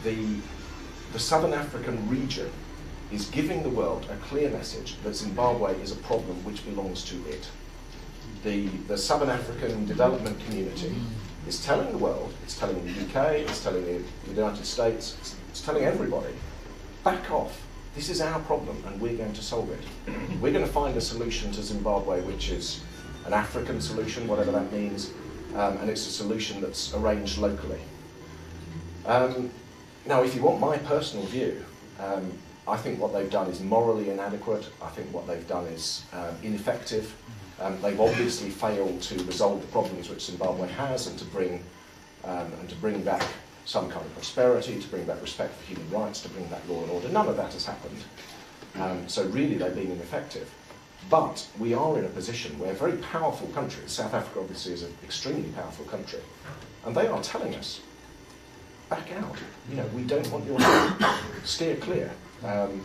the Southern African region is giving the world a clear message that Zimbabwe is a problem which belongs to it. The Southern African development community is telling the world, it's telling the UK, it's telling the United States, it's telling everybody, back off. This is our problem and we're going to solve it. We're going to find a solution to Zimbabwe which is an African solution, whatever that means, and it's a solution that's arranged locally. Now, if you want my personal view, I think what they've done is morally inadequate. I think what they've done is ineffective. They've obviously failed to resolve the problems which Zimbabwe has and to bring back some kind of prosperity, to bring back respect for human rights, to bring back law and order. None of that has happened. So really they've been ineffective. But we are in a position where very powerful countries, South Africa obviously is an extremely powerful country, and they are telling us, back out. You know, we don't want your help. Steer clear. And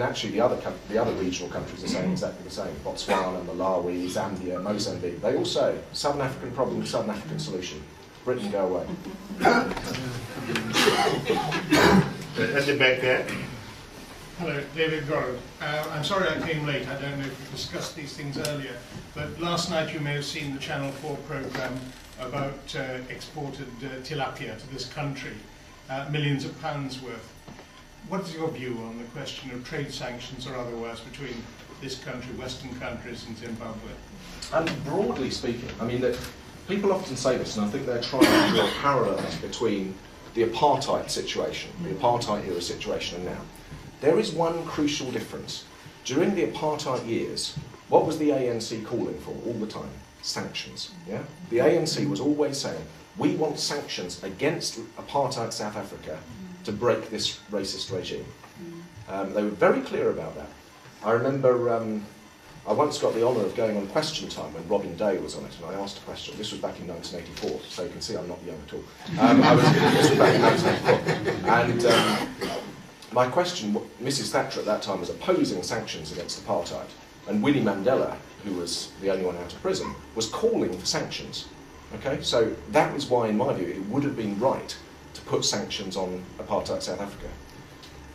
actually the other regional countries are saying exactly the same. Botswana, Malawi, Zambia, Mozambique. They all say, Southern African problem, Southern African solution. Britain, go away. At the back there. Hello, David Gorod. I'm sorry I came late. I don't know if you discussed these things earlier, but last night you may have seen the Channel 4 programme about exported tilapia to this country, millions of pounds worth. What is your view on the question of trade sanctions or otherwise between this country, Western countries, and Zimbabwe? And broadly speaking, I mean, people often say this, and I think they're trying to draw parallels between the apartheid situation, the apartheid era situation, and now. There is one crucial difference. During the apartheid years, what was the ANC calling for all the time? Sanctions. Yeah? The ANC was always saying, we want sanctions against apartheid South Africa to break this racist regime. They were very clear about that. I remember I once got the honour of going on Question Time when Robin Day was on it, and I asked a question. This was back in 1984, so you can see I'm not young at all. This was back in 1984. And my question, Mrs. Thatcher at that time was opposing sanctions against apartheid, and Winnie Mandela, who was the only one out of prison, was calling for sanctions. Okay, so that was why, in my view, it would have been right to put sanctions on apartheid South Africa.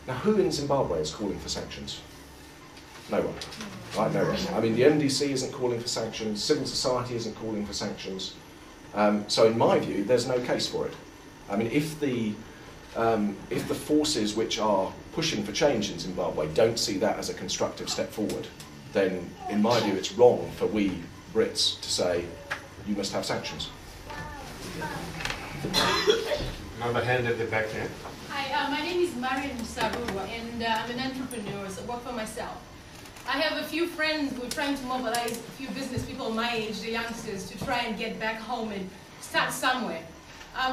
Now, who in Zimbabwe is calling for sanctions? No one. Right, no one. I mean, the NDC isn't calling for sanctions, civil society isn't calling for sanctions. So in my view, there's no case for it. I mean, if the forces which are pushing for change in Zimbabwe don't see that as a constructive step forward, then in my view it's wrong for we Brits to say, you must have sanctions. Another hand at the back there. Hi, my name is Marian Musarua, and I'm an entrepreneur, so I work for myself. I have a few friends who are trying to mobilize a few business people my age, the youngsters, to try and get back home and start somewhere.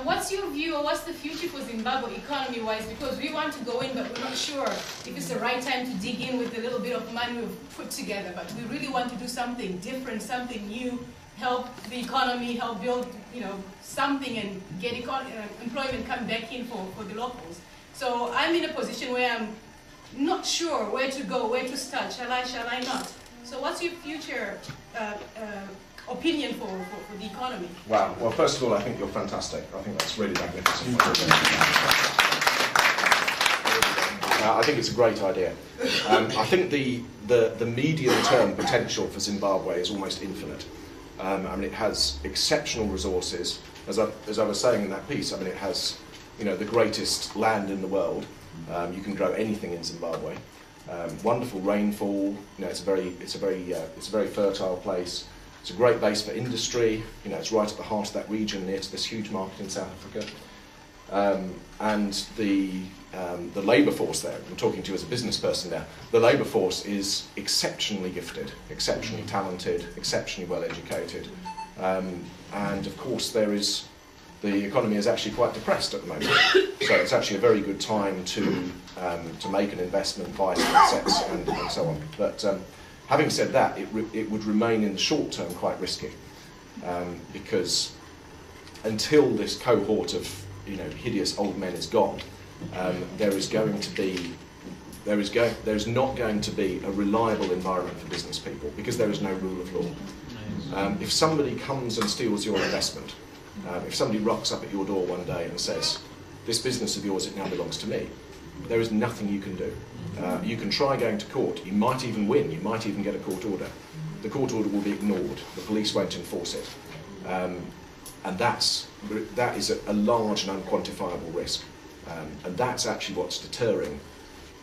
What's your view, or what's the future for Zimbabwe economy-wise? Because we want to go in, but we're not sure if it's the right time to dig in with the little bit of money we've put together. But we really want to do something different, something new, help the economy, help build, something, and get employment come back in for the locals. So I'm in a position where I'm not sure where to go, where to start. Shall I not? So what's your future opinion for the economy? Wow. Well, first of all, I think you're fantastic. I think that's really magnificent. I think it's a great idea. I think the medium-term potential for Zimbabwe is almost infinite. I mean, it has exceptional resources. As I was saying in that piece, I mean, it has, the greatest land in the world. You can grow anything in Zimbabwe. Wonderful rainfall. It's a very fertile place. It's a great base for industry. It's right at the heart of that region, near to this huge market in South Africa. And the labour force there, I'm talking to you as a business person now, the labour force is exceptionally gifted, exceptionally talented, exceptionally well educated. And of course the economy is actually quite depressed at the moment. So it's actually a very good time to make an investment, buy some assets and so on. But having said that, it would remain in the short term quite risky, because until this cohort of hideous old men is gone, there is not going to be a reliable environment for business people, because there is no rule of law. If somebody comes and steals your investment, if somebody rocks up at your door one day and says, this business of yours, it now belongs to me. There is nothing you can do. You can try going to court. You might even win. You might even get a court order. The court order will be ignored. The police won't enforce it. And that is a large and unquantifiable risk. And that's actually what's deterring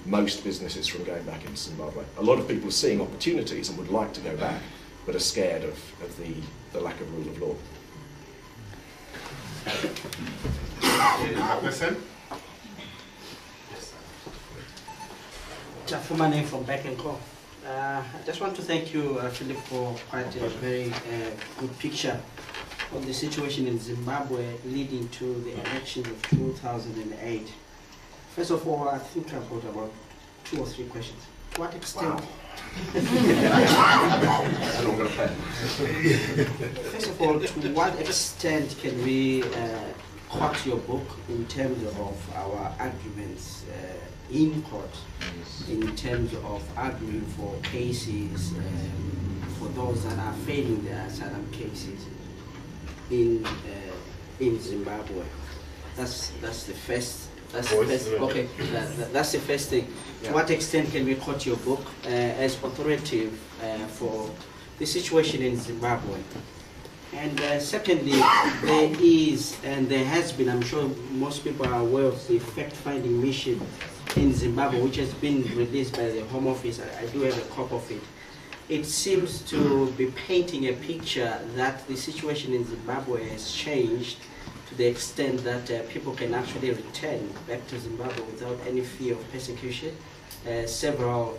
most businesses from going back into Zimbabwe. A lot of people are seeing opportunities and would like to go back, but are scared of the lack of rule of law. Jafumane from Barclay. I just want to thank you, Philip, for quite a very good picture of the situation in Zimbabwe leading to the elections of 2008. First of all, I think I've got about 2 or 3 questions. To what extent? Wow. First of all, to what extent can we quote your book in terms of our arguments in court, in terms of arguing for cases, for those that are failing their asylum cases in Zimbabwe? That's the first. That's the first thing. Yeah. To what extent can we quote your book as authoritative for the situation in Zimbabwe? And secondly, there is, and there has been, I'm sure most people are aware of the fact-finding mission in Zimbabwe, which has been released by the Home Office. I do have a copy of it. It seems to be painting a picture that the situation in Zimbabwe has changed to the extent that people can actually return back to Zimbabwe without any fear of persecution. Several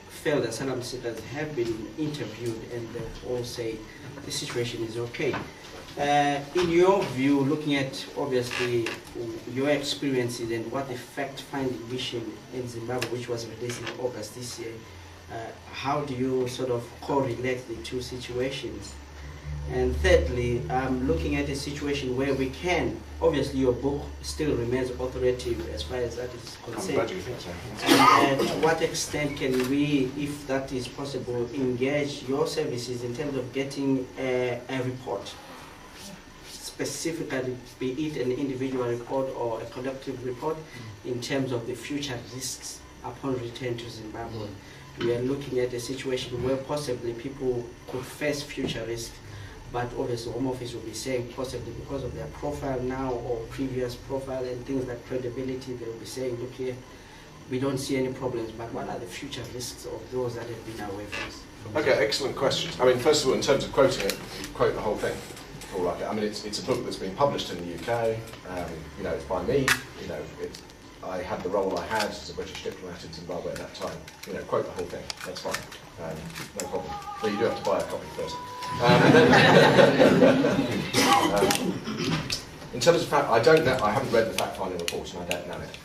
failed asylum seekers have been interviewed and they all say the situation is okay. In your view, looking at obviously your experiences and what the fact-finding mission in Zimbabwe, which was released in August this year, how do you sort of correlate the two situations? And thirdly, looking at a situation where we can, obviously your book still remains authoritative as far as that is concerned. I'm glad you think so. And to what extent can we, if that is possible, engage your services in terms of getting a report, specifically, be it an individual report or a collective report, in terms of the future risks upon return to Zimbabwe? We are looking at a situation where possibly people could face future risks, but obviously Home Office will be saying possibly because of their profile now or previous profile and things like credibility, they will be saying, look here, we don't see any problems, but what are the future risks of those that have been away from us? Okay, excellent questions. I mean, first of all, in terms of quoting it, quote the whole thing. Or like, I mean, it's a book that's been published in the UK. You know, it's by me. You know, I had the role I had as a British diplomat in Zimbabwe at that time. You know, quote the whole thing. That's fine. No problem. But you do have to buy a copy first. In terms of fact, I don't know. I haven't read the fact-finding report, and I don't know it.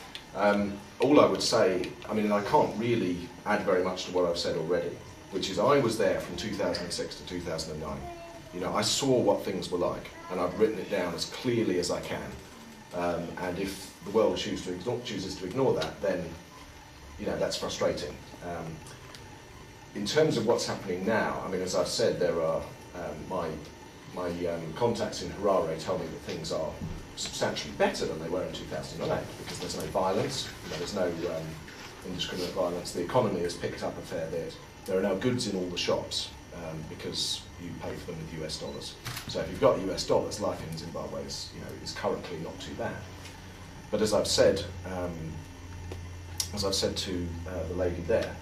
All I would say, I mean, and I can't really add very much to what I've said already, which is I was there from 2006 to 2009. You know, I saw what things were like, and I've written it down as clearly as I can. And if the world chooses to ignore that, then, you know, that's frustrating. In terms of what's happening now, I mean, as I've said, there are my contacts in Harare tell me that things are substantially better than they were in 2008 because there's no violence, there's no indiscriminate violence. The economy has picked up a fair bit. There are now goods in all the shops because you pay for them with US dollars. So if you've got US dollars, life in Zimbabwe is, you know, is currently not too bad. But as I've said to the lady there,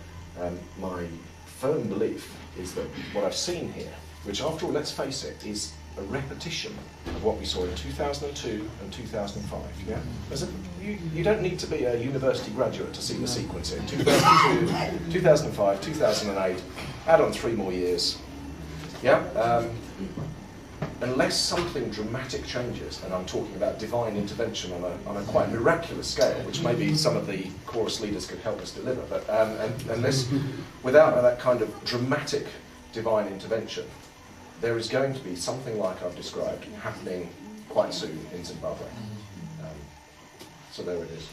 my firm belief is that what I've seen here, which after all, let's face it, is a repetition of what we saw in 2002 and 2005. Yeah? You don't need to be a university graduate to see the sequence here. 2002, 2005, 2008, add on 3 more years. Yeah? Unless something dramatic changes, and I'm talking about divine intervention on a quite miraculous scale, which maybe some of the chorus leaders could help us deliver, but unless, without that kind of dramatic divine intervention, there is going to be something like I've described happening quite soon in Zimbabwe. So there it is.